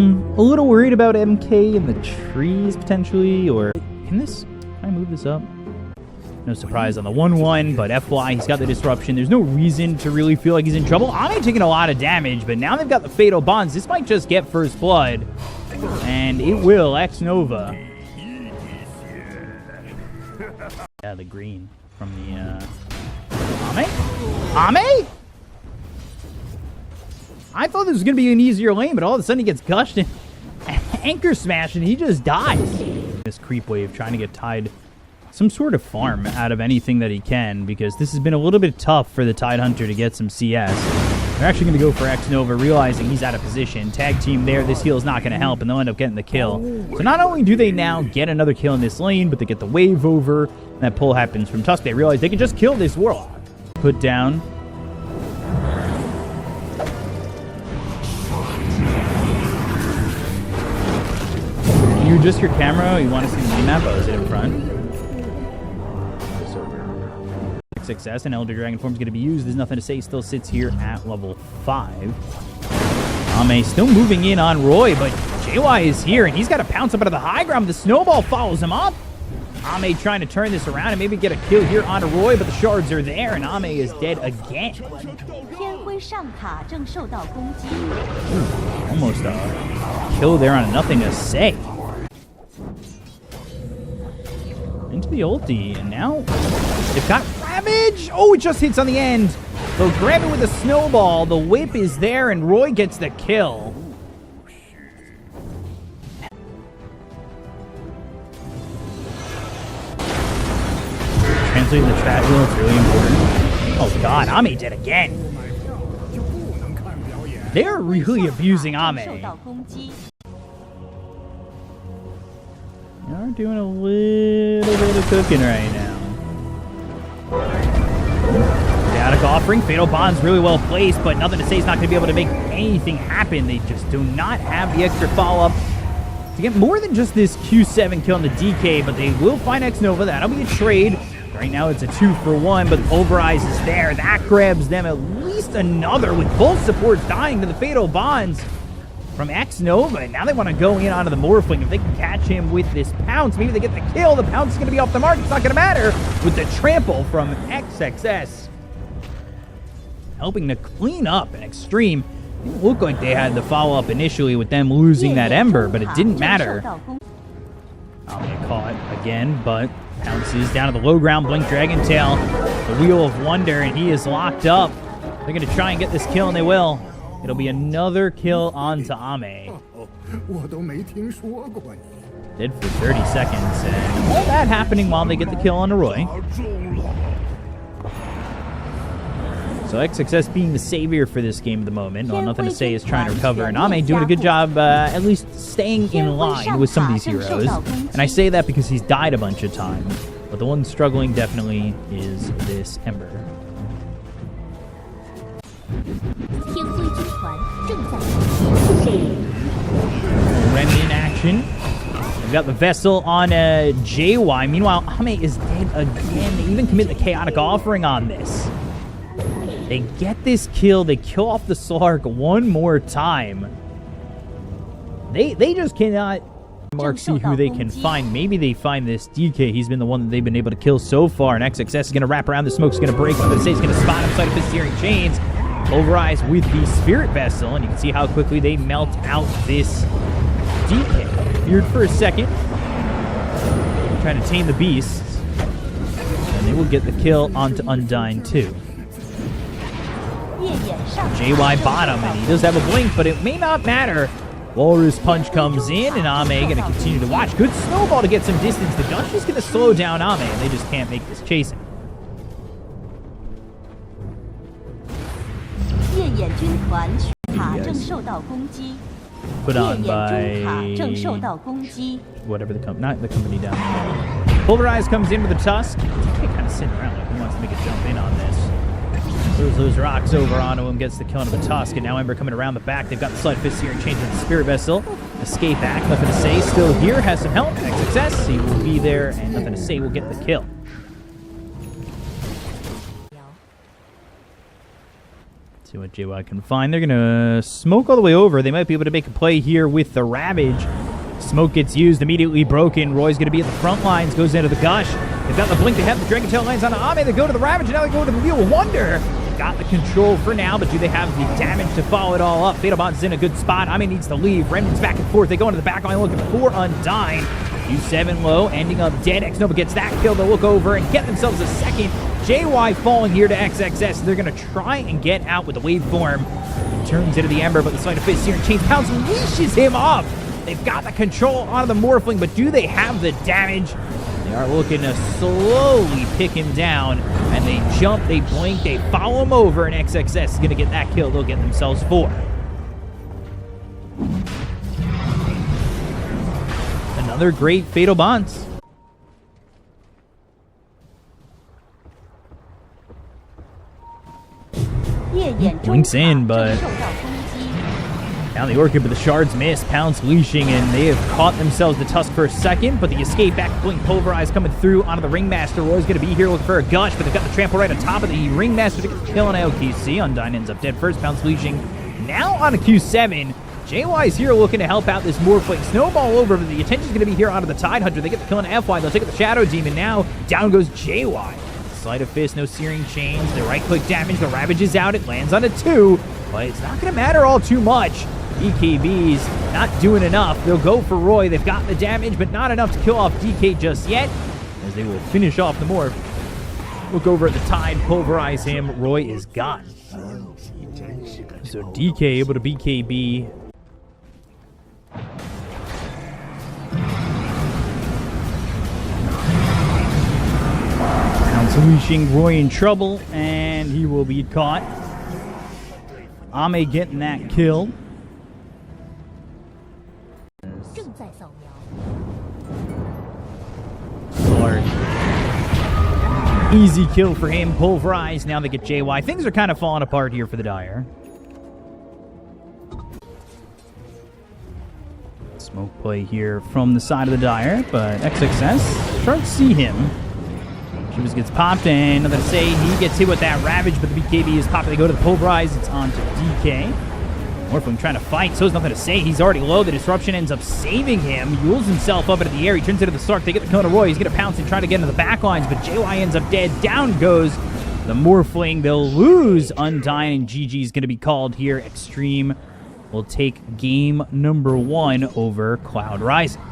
A little worried about MK in the trees, potentially, or... Can I move this up? No surprise on the 1-1, but FY, he's got the disruption. There's no reason to really feel like he's in trouble. Ame taking a lot of damage, but now they've got the Fatal Bonds. This might just get first blood, and it will. X Nova. Yeah, the green from the, Ame? Ame? I thought this was going to be an easier lane, but all of a sudden he gets gushed and anchor smash, and he just dies. This creep wave trying to get tied some sort of farm out of anything that he can, because this has been a little bit tough for the Tide Hunter to get some CS. They're actually going to go for X Nova, realizing he's out of position. Tag team there, this heal is not going to help, and they'll end up getting the kill. So not only do they now get another kill in this lane, but they get the wave over, and that pull happens from Tusk. They realize they can just kill this Warlock. Put down. You adjust your camera, you want to see the map? Oh, is it in front? Success, and Elder Dragon Form is going to be used. There's nothing to say. Still sits here at level 5. Ame still moving in on Roy, but JY is here, and he's got to pounce up out of the high ground. The snowball follows him up. Ame trying to turn this around and maybe get a kill here on Roy, but the shards are there, and Ame is dead again. Almost a kill there on Nothing to Say. Into the ulti, and now they've got Ravage! Oh, it just hits on the end. They'll grab it with a snowball. The whip is there, and Roy gets the kill. Translating the chat wheel, it's really important. Oh god, Ame dead again. They're really abusing Ame. They're doing a little bit of cooking right now. Chaotic Offering, Fatal Bond's really well placed, but Nothing to Say is not going to be able to make anything happen. They just do not have the extra follow-up to get more than just this Q7 kill on the DK, but they will find X Nova. That'll be a trade. Right now it's a 2-for-1, but Pulverize is there. That grabs them at least another, with both supports dying to the Fatal Bonds from X Nova. And now they want to go in onto the Morphling. If they can catch him with this Pounce, maybe they get the kill. The Pounce is going to be off the mark. It's not going to matter with the trample from XXS. Helping to clean up an Xtreme. It didn't look like they had the follow-up initially with them losing that Ember, but it didn't matter. I'll get caught again, but Pounces down to the low ground. Blink Dragon Tail, the Wheel of Wonder, and he is locked up. They're going to try and get this kill, and they will. It'll be another kill onto Ame. Dead for 30 seconds, and all that happening while they get the kill on Roy. So XXS being the savior for this game at the moment. All Nothing to Say is trying to recover, and Ame doing a good job at least staying in line with some of these heroes. And I say that because he's died a bunch of times, but the one struggling definitely is this Ember. Remy in action. We've got the Vessel on JY. Meanwhile, Ame is dead again. They even commit the Chaotic Offering on this. They get this kill. They kill off the Slark one more time. They just cannot see who they can find. Maybe they find this DK. He's been the one that they've been able to kill so far. And XXS is going to wrap around. The smoke's going to break. But Say is going to spot him. Side of his searing chains. Pulverize with the Spirit Vessel. And you can see how quickly they melt out this DK. Feared for a second. Trying to tame the beasts. And they will get the kill onto Undyne too. JY bottom, and he does have a blink, but it may not matter. Walrus Punch comes in, and Ame going to continue to watch. Good snowball to get some distance. The Gush is going to slow down Ame, and they just can't make this chasing. Put on by whatever the company, not the company down there. Pulverize comes in with a Tusk. He kind of sitting around like he wants to make a jump in on this. Throws those rocks over onto him, gets the kill into the Tusk, and now Ember coming around the back. They've got the Slide Fist here and changing the Spirit Vessel. Escape back, Nothing to Say still here, has some help. XXS, he will be there, and Nothing to Say will get the kill. See what JY can find. They're going to smoke all the way over. They might be able to make a play here with the Ravage. Smoke gets used, immediately broken. Roy's going to be at the front lines, goes into the Gush. They've got the Blink, they have the Dragon Tail lines on Ame. They go to the Ravage, and now they go to the Wheel of Wonder. They've got the control for now, but do they have the damage to follow it all up? Fatal Bond's in a good spot. Ame needs to leave. Remnant's back and forth. They go into the back line looking for Undyne. Q7 low, ending up dead. Xnova gets that kill. They'll look over and get themselves a second. JY falling here to XXS. They're going to try and get out with the waveform. He turns into the Ember, but the Sleight of Fist here and Chains Pounce leashes him up. They've got the control on the Morphling, but do they have the damage? They are looking to slowly pick him down, and they jump, they blink, they follow him over, and XXS is going to get that kill. They'll get themselves 4. Another great Fatal Bonds. Blinks in, but now the Orchid, but the shards miss. Pounce leashing, and they have caught themselves the Tusk for a second, but the escape back to Blink Pulverize coming through onto the Ringmaster. Roy's going to be here looking for a Gush, but they've got the trample right on top of the Ringmaster to get the kill on LQC. Undyne ends up dead first. Pounce leashing. Now on a Q7. JY's here looking to help out this Morphling. Snowball over, but the attention's going to be here onto the Tidehunter. They get the kill on FY. They'll take out the Shadow Demon. Now down goes JY. Sleight of Fist, no Searing Chains. The right-click damage. The Ravage is out. It lands on a 2, but it's not going to matter all too much. EKB's not doing enough. They'll go for Roy. They've got the damage, but not enough to kill off DK just yet, as they will finish off the Morph. Look over at the Tide, pulverize him. Roy is gone. So DK able to BKB. Unleashing Roy in trouble, and he will be caught. Ame getting that kill. Easy kill for him. Pulverized. Now they get JY. Things are kind of falling apart here for the Dire. Smoke play here from the side of the Dire, but XXS shards see him. Shivas gets popped, and nothing to say. He gets hit with that Ravage, but the BKB is popped. They go to the Pulverize. It's on to DK. Morphling trying to fight, so there's nothing to say. He's already low. The Disruption ends up saving him. Yules himself up into the air. He turns into the Stark. They get the kill on Roy. He's going to pounce and try to get into the back lines, but JY ends up dead. Down goes the Morphling. They'll lose Undyne, and GG is going to be called here. Xtreme will take game number 1 over Cloud Rising.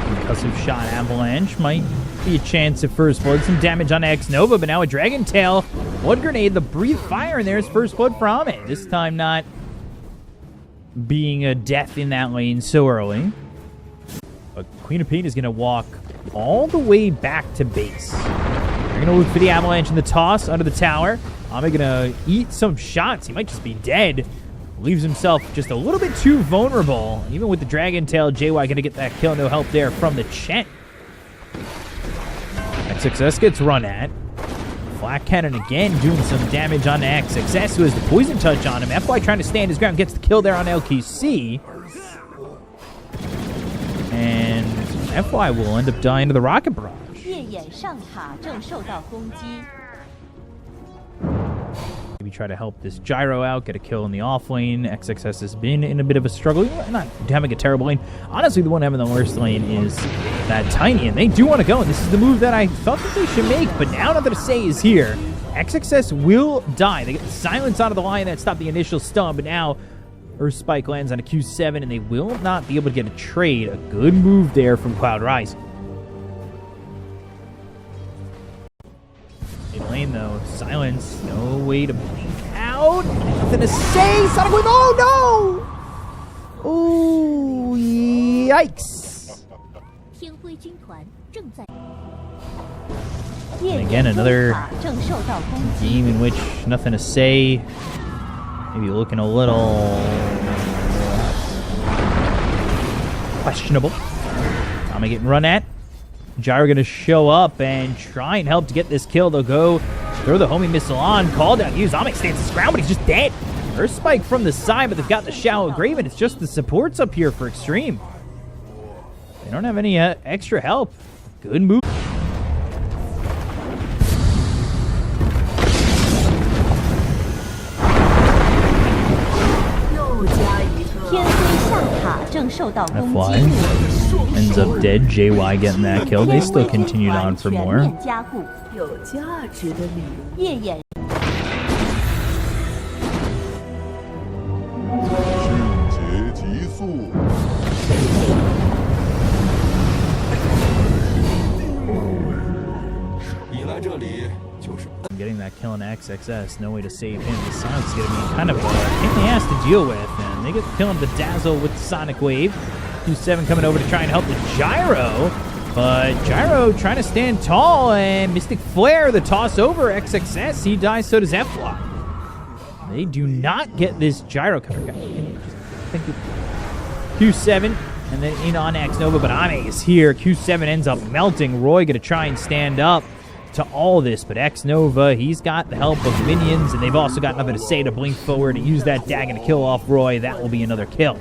Concussive shot Avalanche might be a chance at first blood. Some damage on Xnova, but now a Dragon Tail. Blood Grenade, the Breathe Fire, and there's first blood from it. This time not being a death in that lane so early. But Queen of Pain is going to walk all the way back to base. They're going to look for the Avalanche in the toss under the tower. Ame going to eat some shots. He might just be dead. Leaves himself just a little bit too vulnerable. Even with the Dragon Tail, JY going to get that kill. No help there from the Chen. XXS gets run at. Flak Cannon again doing some damage on XXS, who has the Poison Touch on him. FY trying to stand his ground, gets the kill there on LQC. And FY will end up dying to the Rocket Barrage. Maybe try to help this Gyro out, get a kill in the off lane. XXS has been in a bit of a struggle. Not having a terrible lane. Honestly, the one having the worst lane is that Tiny, and they do want to go, and this is the move that I thought that they should make, but now nothing to say is here. XXS will die. They get the silence out of the line that stopped the initial stun, but now Earth Spike lands on a Q7, and they will not be able to get a trade. A good move there from Cloud Rising. In lane, though, silence, no way to blink out. Nothing to say. Sonic Wave, oh no! Ooh, yikes. And again, another game in which nothing to say. Maybe looking a little questionable. Tommy getting run at. Gyro going to show up and try and help to get this kill. They'll go throw the homing missile on. Call down. Use Onyx stands his ground, but he's just dead. Earth Spike from the side, but they've got the Shallow Grave, and it's just the supports up here for Xtreme. They don't have any extra help. Good move. FY ends up dead. JY getting that kill. They still continued on for more. Getting that kill on XXS, no way to save him. The Silence is going to be kind of a pain in the ass to deal with, and they get the kill on the Dazzle with the Sonic Wave. Q7 coming over to try and help the Gyro, but Gyro trying to stand tall, and Mystic Flare, the toss over XXS, he dies, so does FY. They do not get this Gyro cover. Thank you. Q7, and then in on X Nova, but Ame is here. Q7 ends up melting. Roy going to try and stand up to all this, but X Nova, he's got the help of minions, and they've also got nothing to say to blink forward to use that dagger to kill off Roy. That will be another kill.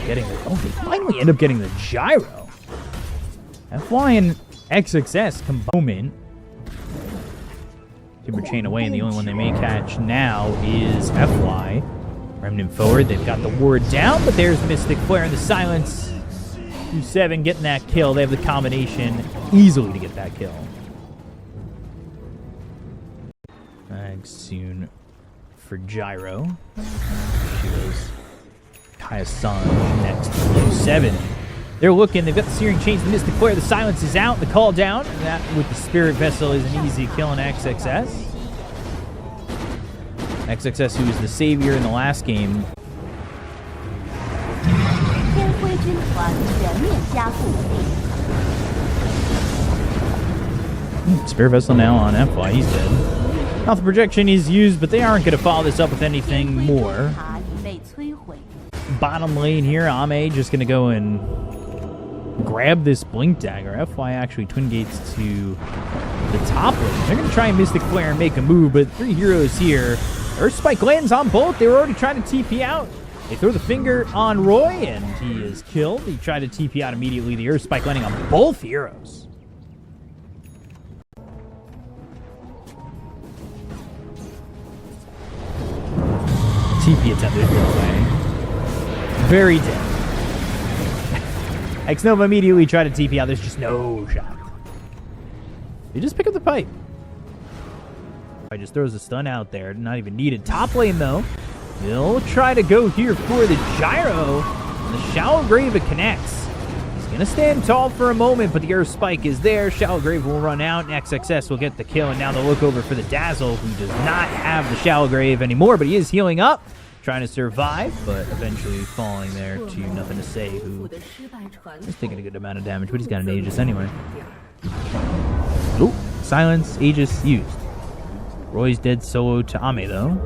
They finally end up getting the Gyro. FY and XXS combine. Timber chain away, and the only one they may catch now is FY. Remnant forward, they've got the ward down, but there's Mystic Flare in the Silence. Q7 getting that kill. They have the combination easily to get that kill. Soon for Gyro. She goes Kaya-san next to Q7. They're looking, they've got the Searing Chains, the Mystic Flare, the Silence is out, the call down, and that with the Spirit Vessel is an easy kill on XXS. XXS, who was the savior in the last game. Spirit Vessel now on FY, he's dead. Now the projection is used, but they aren't going to follow this up with anything more. Bottom lane here, Ame just going to go and grab this Blink Dagger. FY actually twin gates to the top lane. They're going to try and Mystic Flare and make a move, but 3 heroes here. Earth Spike lands on both. They were already trying to TP out. They throw the finger on Roy, and he is killed. He tried to TP out immediately. The Earth Spike landing on both heroes. TP attempted to go away. Very dead. X Nova immediately tried to TP out. There's just no shot. They just pick up the pipe. I just throws a stun out there. Not even needed. Top lane, though. He'll try to go here for the Gyro. And the Shallow Grave, it connects. He's going to stand tall for a moment, but the Earth Spike is there. Shallow Grave will run out, and XXS will get the kill. And now they'll look over for the Dazzle, who does not have the Shallow Grave anymore, but he is healing up. Trying to survive, but eventually falling there to nothing to say, who is taking a good amount of damage, but he's got an Aegis anyway. Oh, Silence, Aegis used. Roy's dead solo to Ame, though.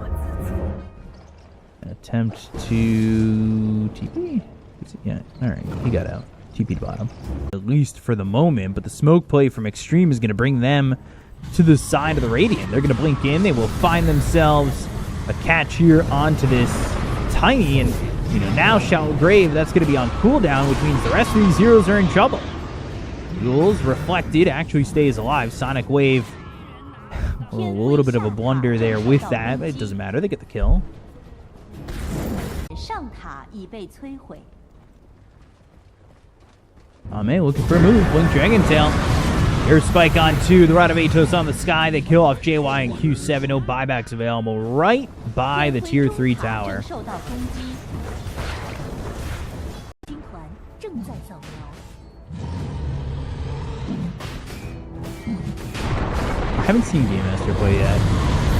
An attempt to TP? Yeah, alright, he got out. TP'd bottom. At least for the moment, but the smoke play from Xtreme is going to bring them to the side of the Radiant. They're going to blink in, they will find themselves a catch here onto this Tiny, and now Shallow Grave, that's going to be on cooldown, which means the rest of these heroes are in trouble. Jules Reflected actually stays alive. Sonic Wave, a little bit of a blunder there with that, but it doesn't matter. They get the kill. Ame looking for a move. Blink Dragon Tail. Air Spike on 2, the Rod of Atos on the sky. They kill off JY and Q7. No buybacks available right by the tier 3 tower. I haven't seen Game Master play yet.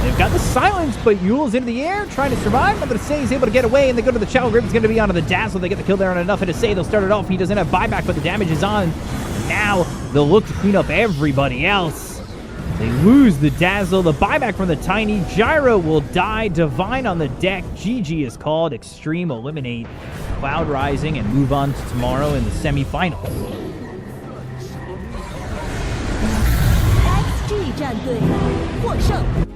They've got the Silence, but Yule's into the air, trying to survive. Nothing to say, he's able to get away, and they go to the Shallow Grave. It's going to be onto the Dazzle. They get the kill there, and nothing to say. They'll start it off. He doesn't have buyback, but the damage is on. Now they'll look to clean up everybody else. They lose the Dazzle. The buyback from the Tiny. Gyro will die. Divine on the deck. GG is called. Xtreme eliminate Cloud Rising and move on to tomorrow in the semifinals. XG 战队获胜。